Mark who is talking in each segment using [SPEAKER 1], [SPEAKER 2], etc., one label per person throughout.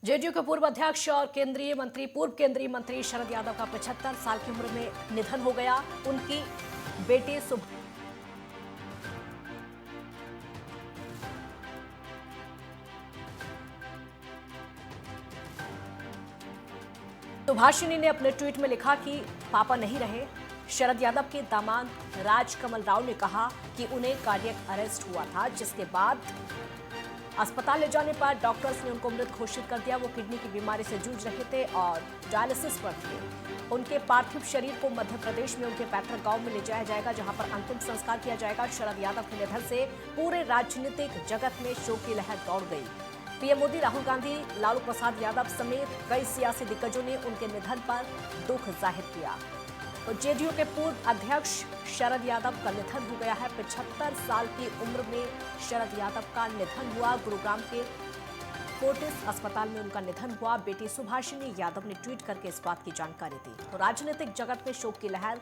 [SPEAKER 1] JDU के पूर्व अध्यक्ष और पूर्व केंद्रीय मंत्री शरद यादव का 75 साल की उम्र में निधन हो गया। उनकी बेटी सुभाषिनी ने अपने ट्वीट में लिखा कि पापा नहीं रहे। शरद यादव के दामाद राजकमल राव ने कहा कि उन्हें कार्डियक अरेस्ट हुआ था, जिसके बाद अस्पताल ले जाने पर डॉक्टर्स ने उनको मृत घोषित कर दिया। वो किडनी की बीमारी से जूझ रहे थे और डायलिसिस पर थे। उनके पार्थिव शरीर को मध्य प्रदेश में उनके पैतृक गांव में ले जाया जाएगा, जहां पर अंतिम संस्कार किया जाएगा। शरद यादव के निधन से पूरे राजनीतिक जगत में शोक की लहर दौड़ गई। पीएम मोदी, राहुल गांधी, लालू प्रसाद यादव समेत कई सियासी दिग्गजों ने उनके निधन पर दुख जाहिर किया। तो जेडीयू के पूर्व अध्यक्ष शरद यादव का निधन हो गया है। 75 साल की उम्र में शरद यादव का निधन हुआ। गुरुग्राम के फोर्टिस अस्पताल में उनका निधन हुआ। बेटी सुभाषिनी यादव ने ट्वीट करके इस बात की जानकारी दी। तो राजनीतिक जगत में शोक की लहर,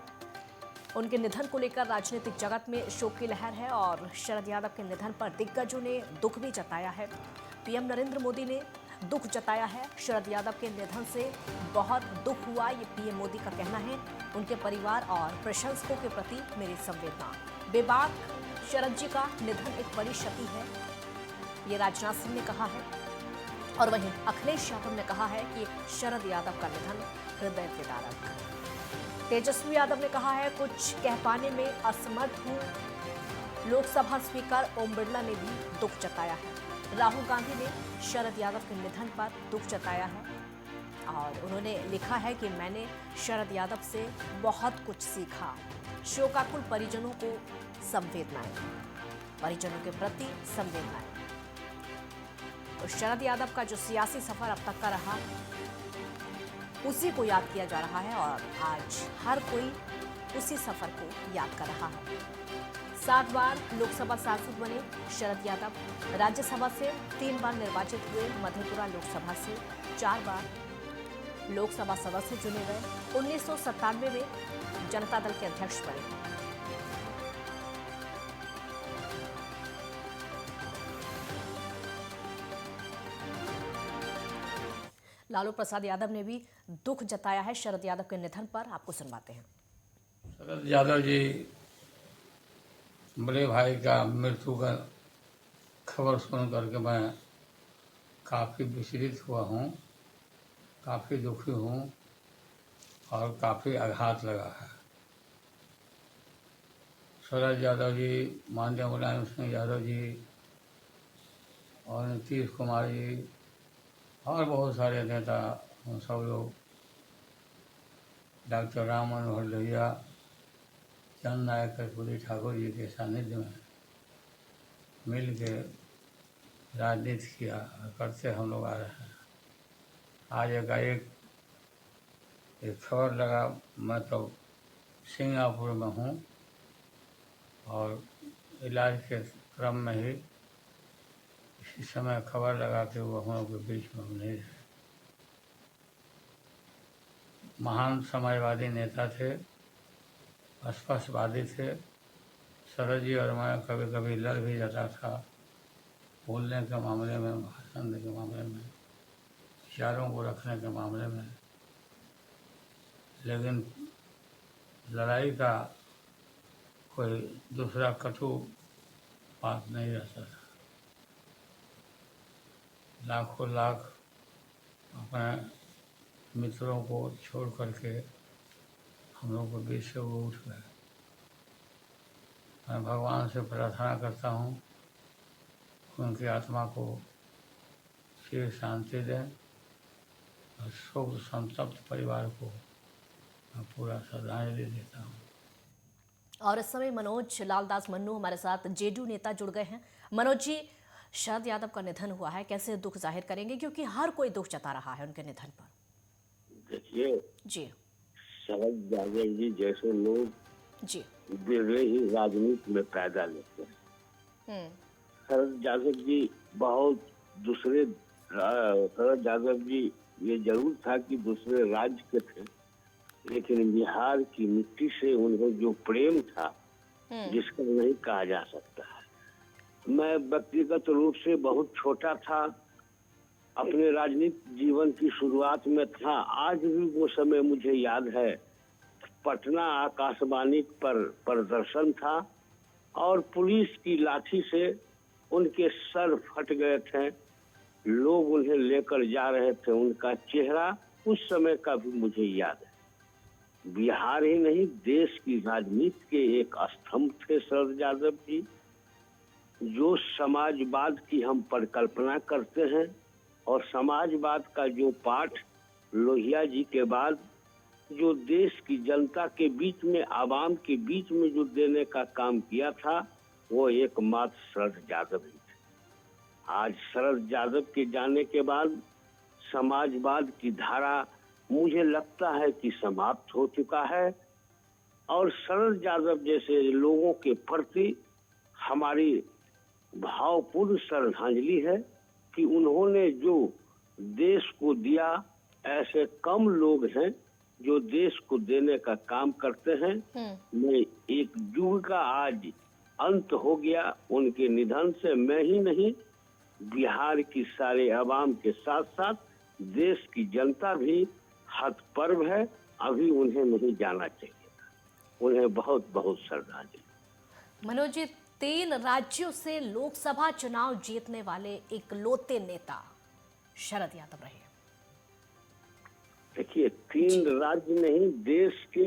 [SPEAKER 1] उनके निधन को लेकर राजनीतिक जगत में शोक की लहर है और शरद यादव के निधन पर दिग्गजों ने दुख भी जताया है। पीएम नरेंद्र मोदी ने दुख जताया है। शरद यादव के निधन से बहुत दुख हुआ, ये पीएम मोदी का कहना है। उनके परिवार और प्रशंसकों के प्रति मेरी संवेदना। बेबाक शरद जी का निधन एक बड़ी क्षति है, ये राजनाथ सिंह ने कहा है। और वहीं अखिलेश यादव ने कहा है कि शरद यादव का निधन हृदय विदारक। तेजस्वी यादव ने कहा है, कुछ कह पाने में असमर्थ हूं। लोकसभा स्पीकर ओम बिरला ने भी दुख जताया है। राहुल गांधी ने शरद यादव के निधन पर दुख जताया है और उन्होंने लिखा है कि मैंने शरद यादव से बहुत कुछ सीखा। शोकाकुल परिजनों को संवेदनाएं, परिजनों के प्रति संवेदनाएं। तो शरद यादव का जो सियासी सफर अब तक का रहा, उसी को याद किया जा रहा है और आज हर कोई उसी सफर को याद कर रहा है। 7 बार लोकसभा सांसद बने शरद यादव। राज्यसभा से 3 बार निर्वाचित हुए। मधेपुरा लोकसभा से 4 बार लोकसभा सदस्य चुने गए। 1997 में जनता दल के अध्यक्ष बने। लालू प्रसाद यादव ने भी दुख जताया है शरद यादव के निधन पर। आपको सुनवाते हैं।
[SPEAKER 2] शरद यादव जी बड़े भाई का मृत्यु का खबर सुन करके मैं काफ़ी विचलित हुआ हूँ, काफ़ी दुखी हूँ और काफ़ी आघात लगा है। शरद यादव जी, माननीय मुलायम सिंह यादव जी और नीतीश कुमार जी और बहुत सारे नेता, हम सब लोग डॉक्टर राम मनोहर लोहिया, चंद नायक कर्पूरी ठाकुर जी के सानिध्य में मिल के राजनीति किया करते हम लोग आ रहे हैं। आज एकाएक एक खबर लगा, मैं तो सिंगापुर में हूँ और इलाज के क्रम में ही इसी समय खबर लगा कि वो हम लोग के बीच में नहीं रहे। महान समाजवादी नेता थे, स्पष्टवादी थे। शरद जी और मैं कभी कभी लड़ भी जाता था, बोलने के मामले में, भाषण के मामले में, विचारों को रखने के मामले में, लेकिन लड़ाई का कोई दूसरा कटु बात नहीं रहता था। लाखों लाख अपने मित्रों को छोड़ करके हम लोग के बीच से वो उठ गए। मैं भगवान से प्रार्थना करता हूँ कि उनकी आत्मा को चिर शांति दें और शोक संतप्त परिवार को मैं पूरा श्रद्धांजलि देता हूँ।
[SPEAKER 1] और इस समय मनोज लालदास मन्नू हमारे साथ जेडीयू नेता जुड़ गए हैं। मनोज जी, शरद यादव का निधन हुआ है, कैसे दुख जाहिर करेंगे, क्योंकि हर कोई दुख जता रहा है उनके निधन पर?
[SPEAKER 3] देखिए
[SPEAKER 1] जी
[SPEAKER 3] शरद यादव जी जैसे लोग
[SPEAKER 1] जी
[SPEAKER 3] वे ही राजनीति में पैदा लेते हैं। शरद यादव जी बहुत दूसरे शरद यादव जी ये जरूर था कि दूसरे राज्य के थे, लेकिन बिहार की मिट्टी से उन्हें जो प्रेम था जिसका नहीं कहा जा सकता है। मैं व्यक्तिगत रूप से बहुत छोटा था अपने राजनीतिक जीवन की शुरुआत में था। आज भी वो समय मुझे याद है। पटना आकाशवाणी पर प्रदर्शन था और पुलिस की लाठी से उनके सर फट गए थे। लोग उन्हें लेकर जा रहे थे। उनका चेहरा उस समय का भी मुझे याद है। बिहार ही नहीं, देश की राजनीति के एक स्तंभ थे शरद यादव जी, जो समाजवाद की हम परिकल्पना करते हैं और समाजवाद का जो पाठ लोहिया जी के बाद जो देश की जनता के बीच में, आवाम के बीच में जो देने का काम किया था, वो एकमात्र शरद यादव ही थे। आज शरद यादव के जाने के बाद समाजवाद की धारा मुझे लगता है कि समाप्त हो चुका है और शरद यादव जैसे लोगों के प्रति हमारी भावपूर्ण श्रद्धांजलि है कि उन्होंने जो देश को दिया, ऐसे कम लोग हैं जो देश को देने का काम करते हैं। मैं एक युग का आज अंत हो गया उनके निधन से। मैं ही नहीं, बिहार की सारे आवाम के साथ साथ देश की जनता भी हतप्रभ है। अभी उन्हें नहीं जाना चाहिए। उन्हें बहुत बहुत श्रद्धांजलि।
[SPEAKER 1] मनोज जी, 3 राज्यों से लोकसभा चुनाव जीतने वाले इकलौते नेता शरद यादव रहे।
[SPEAKER 3] देखिए, 3 राज्य नहीं, देश के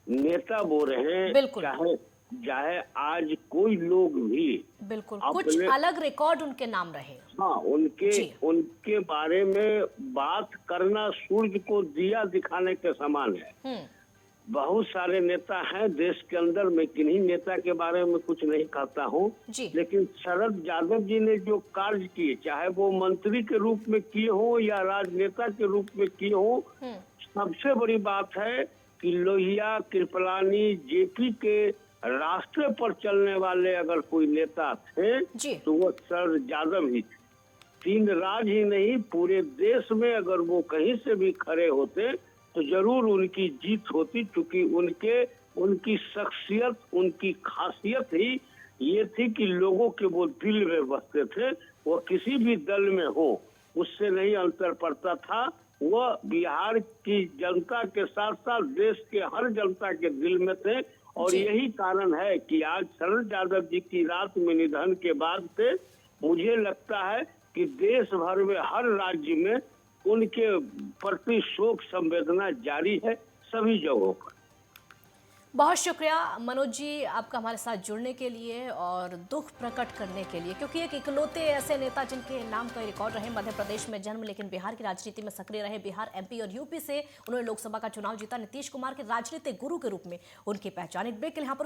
[SPEAKER 3] नेता वो रहे।
[SPEAKER 1] बिल्कुल।
[SPEAKER 3] चाहे आज कोई लोग भी
[SPEAKER 1] बिल्कुल कुछ अलग रिकॉर्ड उनके नाम रहे।
[SPEAKER 3] हाँ, उनके बारे में बात करना सूर्य को दिया दिखाने के समान है। बहुत सारे नेता हैं देश के अंदर। मैं किन्हीं नेता के बारे में कुछ नहीं कहता हूँ, लेकिन शरद यादव जी ने जो कार्य किए, चाहे वो मंत्री के रूप में किए हो या राजनेता के रूप में किए हो, सबसे बड़ी बात है कि लोहिया, कृपलानी, जेपी के रास्ते पर चलने वाले अगर कोई नेता थे तो वो शरद यादव ही थे। 3 राज्य ही नहीं, पूरे देश में अगर वो कहीं से भी खड़े होते तो जरूर उनकी जीत होती, क्योंकि उनकी शख्सियत, उनकी खासियत ही ये थी कि लोगों के वो दिल में बसते थे। वो किसी भी दल में हो, उससे नहीं अंतर पड़ता था। वो बिहार की जनता के साथ साथ देश के हर जनता के दिल में थे। और यही कारण है कि आज शरद यादव जी की रात में निधन के बाद से मुझे लगता है कि देश भर में हर राज्य में उनके प्रति शोक संवेदना जारी है, सभी जगहों पर।
[SPEAKER 1] बहुत शुक्रिया मनोज जी, आपका हमारे साथ जुड़ने के लिए और दुख प्रकट करने के लिए, क्योंकि एक इकलौते ऐसे नेता जिनके नाम का रिकॉर्ड रहे। मध्य प्रदेश में जन्म, लेकिन बिहार की राजनीति में सक्रिय रहे। बिहार, एमपी और यूपी से उन्होंने लोकसभा का चुनाव जीता। नीतीश कुमार के राजनीतिक गुरु के रूप में उनकी पहचान। एक ब्रेक के लिए यहाँ पर